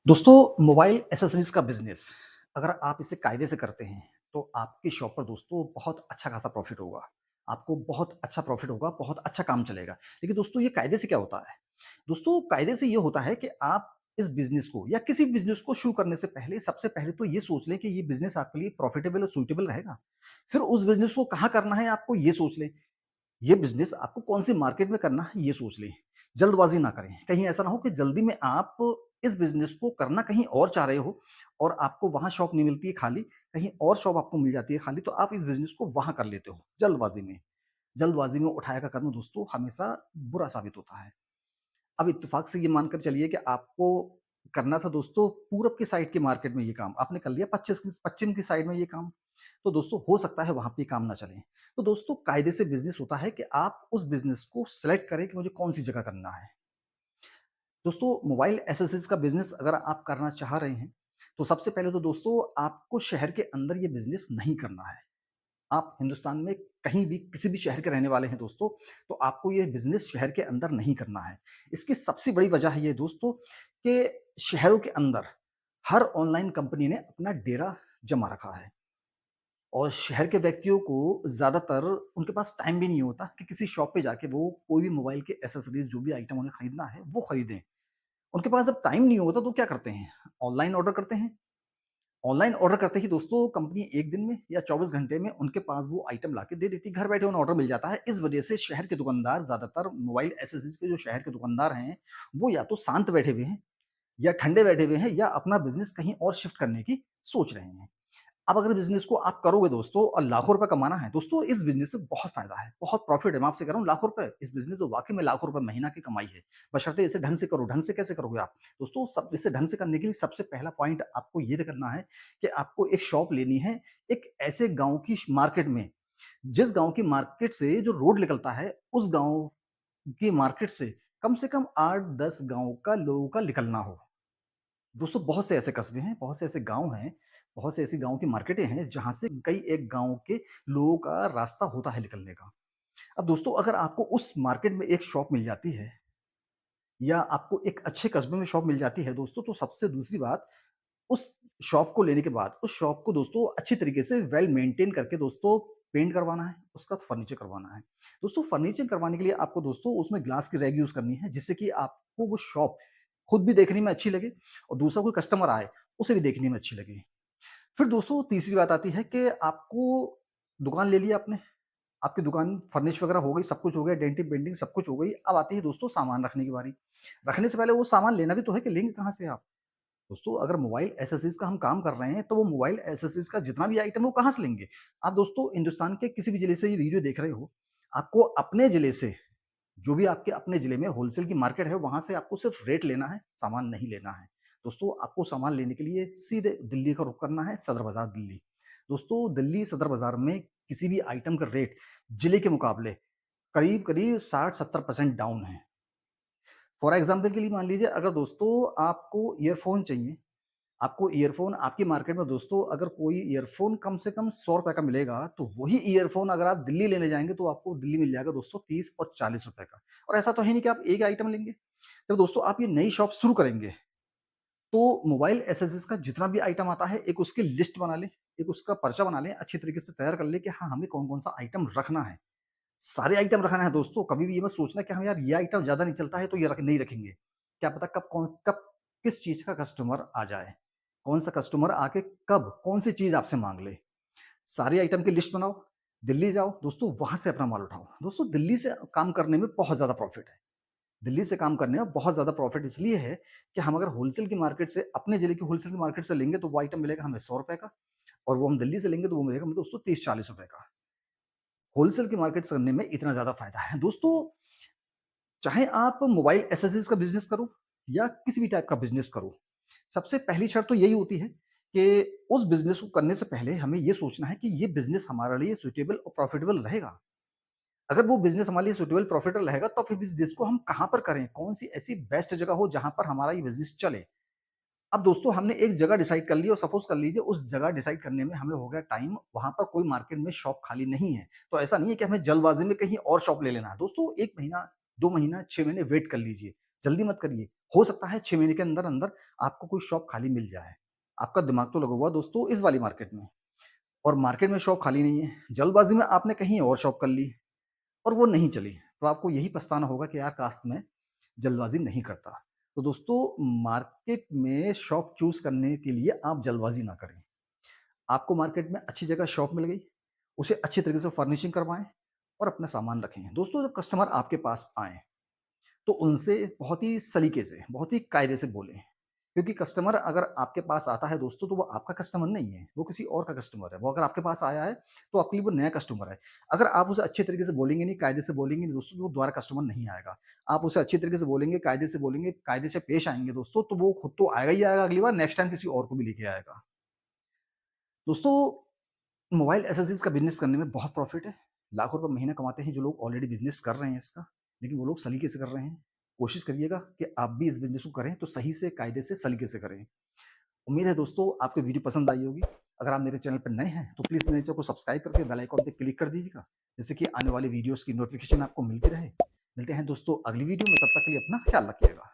दोस्तों, mobile accessories का business अगर आप इसे कायदे से करते हैं, तो आपकी शॉप पर दोस्तों बहुत अच्छा खासा प्रॉफ़िट होगा। आपको बहुत अच्छा प्रॉफ़िट होगा, बहुत अच्छा काम चलेगा। लेकिन दोस्तों ये कायदे से क्या होता है? दोस्तों कायदे से ये होता है कि आप इस बिज़नेस को या किसी बिज़नेस को शुरू करने से पहले सबसे पहले तो ये सोच लें कि ये बिज़नेस आपके लिए प्रॉफ़िटेबल और सूटेबल रहेगा। फिर उस बिज़नेस को कहाँ करना है आपको ये सोच लें। ये बिज़नेस आपको कौन-सी मार्केट में करना है, ये सोच लें। जल्दबाज़ी ना करें। कहीं ऐसा ना हो कि जल्दी में आप इस बिज़नेस को करना कहीं और चाह रहे हो और आपको वहाँ शॉप नहीं मिलती है खाली, कहीं और शॉप आपको मिल जाती है खाली, तो आप इस बिज़नेस को वहाँ कर लेते हो, जल्दबाज़ी में। जल्दबाज़ी में उठाया का कदम दोस्तों हमेशा बुरा साबित होता है। अब इत्तेफ़ाक से ये मानकर चलिए कि आपको करना था दोस्तों पूरब की साइड की मार्केट में ये काम, आपने कर लिया पश्चिम की साइड में ये काम। तो दोस्तों हो सकता है वहाँ पे काम ना चले। तो दोस्तों कायदे से बिज़नेस होता है कि आप उस बिज़नेस को सेलेक्ट करें कि मुझे कौन-सी जगह करना है। दोस्तों मोबाइल एक्सेसरीज़ का बिज़नेस अगर आप करना चाह रहे हैं, तो सबसे पहले तो दोस्तों आपको शहर के अंदर ये बिज़नेस नहीं करना है। आप हिंदुस्तान में कहीं भी किसी भी शहर के रहने वाले हैं दोस्तों, तो आपको ये बिज़नेस शहर के अंदर नहीं करना है। इसकी सबसे बड़ी वजह है ये दोस्तों कि शहरों के अंदर हर ऑनलाइन कंपनी ने अपना डेरा जमा रखा है और शहर के व्यक्तियों को ज़्यादातर उनके पास टाइम भी नहीं होता कि किसी शॉप पे जाके वो कोई भी मोबाइल के एक्सेसरीज़ जो भी आइटम उन्हें खरीदना है, वो खरीदें। उनके पास जब टाइम नहीं होता तो क्या करते हैं? ऑनलाइन ऑर्डर करते हैं। ऑनलाइन ऑर्डर करते ही दोस्तों कंपनी 1 दिन में या 24 घंटे में उनके पास वो आइटम लाके दे देती है, घर बैठे उन्हें ऑर्डर मिल जाता है। इस वजह से शहर के दुकानदार ज़्यादातर मोबाइल एक्सेसरीज़ के जो शहर के दुकानदार हैं, वो या तो शांत बैठे हुए हैं या ठंडे बैठे हुए हैं या अपना बिज़नेस कहीं और शिफ्ट करने की सोच रहे हैं। अब अगर बिज़नेस को आप करोगे दोस्तों और लाखों रुपए कमाना है, दोस्तों इस बिज़नेस में बहुत फ़ायदा है, बहुत प्रॉफ़िट है। मैं आपसे कह रहा हूँ लाखों रुपए, इस बिज़नेस में वाक़ई में लाखों रुपए महीना की कमाई है। बशर्ते इसे ढंग से करो, ढंग से कैसे करोगे आप? दोस्तों सब इसे ढंग से करने के लिए सबसे पहला पॉइंट आपको ये करना है कि आपको एक शॉप लेनी है, एक ऐसे गाँव की श मार्केट में, जिस गाँव की मार्केट से जो रोड निकलता है, उस गाँव की मार्केट से कम 8-10 गाँव का लोगों का निकलना हो। दोस्तों बहुत से ऐसे कस्बे हैं, बहुत से ऐसे गाँव हैं, बहुत से ऐसी गाँव की मार्केटें हैं, जहाँ से कई एक गाँव के लोगों का रास्ता होता है निकलने का। अब दोस्तों अगर आपको उस मार्केट में एक शॉप मिल जाती है या आपको एक अच्छे कस्बे में शॉप मिल जाती है दोस्तों, तो सबसे दूसरी बात उस शॉप को लेने के बाद उस शॉप को दोस्तों अच्छी तरीके से वेल मेंटेन करके दोस्तों पेंट करवाना है, उसका फर्नीचर करवाना है। दोस्तों फर्नीचर करवाने के लिए आपको दोस्तों उसमें ग्लास की रैक यूज़ करनी है, जिससे कि आपको वो शॉप खुद भी देखने में अच्छी लगे और दूसरा कोई कस्टमर आए, उसे भी देखने में अच्छी लगे। फिर दोस्तों तीसरी बात आती है कि आपको दुकान ले लिया आपने, आपकी दुकान फर्निश वगैरह हो गई, सब कुछ हो गया, डेंटिंग पेंटिंग सब कुछ हो गई। अब आती है दोस्तों सामान रखने की बारी। रखने से पहले वो सामान लेना भी तो है कि लेंगे कहाँ से आप? दोस्तों अगर मोबाइल एक्सेसरीज़ का हम काम कर रहे हैं, तो वो मोबाइल एक्सेसरीज़ का जितना भी आइटम है, वो कहाँ से लेंगे? आप दोस्तों हिंदुस्तान के किसी भी जिले से ये वीडियो देख रहे हो, आपको अपने जिले से, जो भी आपके अपने जिले में होलसेल की मार्केट है, वहाँ से आपको सिर्फ रेट लेना है, सामान नहीं लेना है। दोस्तों आपको सामान लेने के लिए सीधे दिल्ली का रुख करना है, सदर बाज़ार दिल्ली। दोस्तों दिल्ली सदर बाज़ार में किसी भी आइटम का रेट जिले के मुकाबले करीब-करीब 60-70% डाउन है। फॉर एग्ज़ाम्पल के लिए मान लीजिए अगर दोस्तों आपको ईयरफ़ोन चाहिए, आपको ईयरफ़ोन आपकी मार्केट में दोस्तों अगर कोई ईयरफ़ोन कम से कम ₹100 का मिलेगा, तो वही ईयरफ़ोन अगर आप दिल्ली लेने जाएँगे तो आपको दिल्ली मिल जाएगा दोस्तों 30 और ₹40 का। और ऐसा तो है नहीं कि आप एक आइटम लेंगे। जब दोस्तों आप ये नई शॉप शुरू करेंगे, तो मोबाइल एक्सेसरीज़ का जितना भी आइटम आता है, एक उसकी लिस्ट बना लें, एक उसका पर्चा बना लें, अच्छी तरीके से तैयार कर लें कि हाँ, हमें कौन-कौन सा आइटम रखना है। सारे आइटम रखना है दोस्तों, कभी भी ये मत सोचना कि हाँ यार, ये आइटम ज़्यादा नहीं चलता है तो ये नहीं रखेंगे। क्या पता कब किस चीज़ का कस्टमर आ जाए। कौन-सा कस्टमर आके कब कौन-सी चीज़ आपसे माँग ले। सारे आइटम की लिस्ट बनाओ, दिल्ली जाओ, दोस्तों वहाँ से अपना माल उठाओ। दोस्तों दिल्ली से काम करने में बहुत ज़्यादा प्रॉफ़िट है। दिल्ली से काम करने में बहुत ज़्यादा प्रॉफ़िट इसलिए है कि हम अगर होलसेल की मार्केट से अपने ज़िले की होलसेल की मार्केट से लेंगे तो वो आइटम मिलेगा हमें ₹100 का और वो हम दिल्ली से लेंगे तो वो मिलेगा हमें दोस्तों ₹30-40 का। होलसेल की मार्केट से करने में इतना ज़्यादा फ़ायदा है। दोस्तों चाहे आप मोबाइल एक्सेसरीज़ का बिज़नेस करो या किसी भी टाइप का बिज़नेस करो, सबसे पहली शर्त तो यही होती है कि उस बिज़नेस को करने से पहले हमें ये सोचना है कि ये बिज़नेस हमारे लिए सूटेबल और प्रॉफ़िटेबल रहेगा। अगर वो बिज़नेस हमारे लिए सूटेबल प्रॉफ़िटेबल रहेगा तो फिर बिज़नेस को हम कहाँ पर करें? कौन-सी ऐसी बेस्ट जगह हो जहाँ पर हमारा ये बिज़नेस चले? अब दोस्तों हमने एक जगह डिसाइड कर ली और सपोज़ कर लीजिए उस जगह डिसाइड करने में हमें हो गया टाइम, वहाँ पर कोई मार्केट में शॉप खाली नहीं है। तो ऐसा नहीं है कि हमें जल्दबाज़ी में कहीं और शॉप ले लेना है। दोस्तों 1 महीना, 2 महीना, 6 महीने वेट कर लीजिए। जल्दी मत करिए। हो सकता है 6 महीने के अंदर-अंदर आपको कोई शॉप खाली मिल जाए। आपका दिमाग तो लगा हुआ है दोस्तों इस वाली मार्केट में और मार्केट में शॉप खाली नहीं है। जल्दबाज़ी में आपने कहीं और शॉप कर ली और वो नहीं चली। तो आपको यही पछताना होगा कि यार काश मैं जल्दबाज़ी नहीं करता। तो दोस्तों मार्केट में शॉप चूज़ करने के लिए आप जल्दबाज़ी ना करें। आपको मार्केट में अच्छी जगह शॉप मिल गई, उसे अच्छी तरीके से फर्निशिंग करवाएँ और अपना सामान रखें। दोस्तों जब कस्टमर आपके पास आएँ, तो उनसे बहुत ही सलीके से, बहुत ही कायदे से बोलें। क्योंकि कस्टमर अगर आपके पास आता है दोस्तों, तो वो आपका कस्टमर नहीं है, वो किसी और का कस्टमर है। वो अगर आपके पास आया है, तो आपके लिए वो नया कस्टमर है। अगर आप उसे अच्छे तरीके से बोलेंगे नहीं, कायदे से बोलेंगे नहीं दोस्तों, तो वो दोबारा कस्टमर नहीं आएगा। आप उसे अच्छी तरीके से बोलेंगे, कायदे से पेश आएँगे दोस्तों, तो वो खुद तो आएगा ही आएगा अगली बार, नेक्स्ट टाइम किसी और को भी लेके आएगा। दोस्तों मोबाइल एक्सेसरीज़ का बिज़नेस करने में बहुत प्रॉफ़िट है। लाखों रुपए महीना कमाते हैं जो लोग ऑलरेडी बिज़नेस कर रहे हैं इसका, लेकिन वो लोग सलीके से कर रहे हैं। कोशिश करिएगा कि आप भी इस बिज़नेस को करें तो सही से, कायदे से, सलीके से करें। उम्मीद है दोस्तों आपको वीडियो पसंद आई होगी। अगर आप मेरे चैनल पर नए हैं तो प्लीज़ मेरे चैनल को सब्सक्राइब करके बेल आइकन पे क्लिक कर दीजिएगा, जिससे कि आने वाली वीडियोज़ की नोटिफ़िकेशन आपको मिलती रहे। मिलते हैं दोस्तों अगली वीडियो में, तब तक के लिए अपना ख़्याल रखिएगा।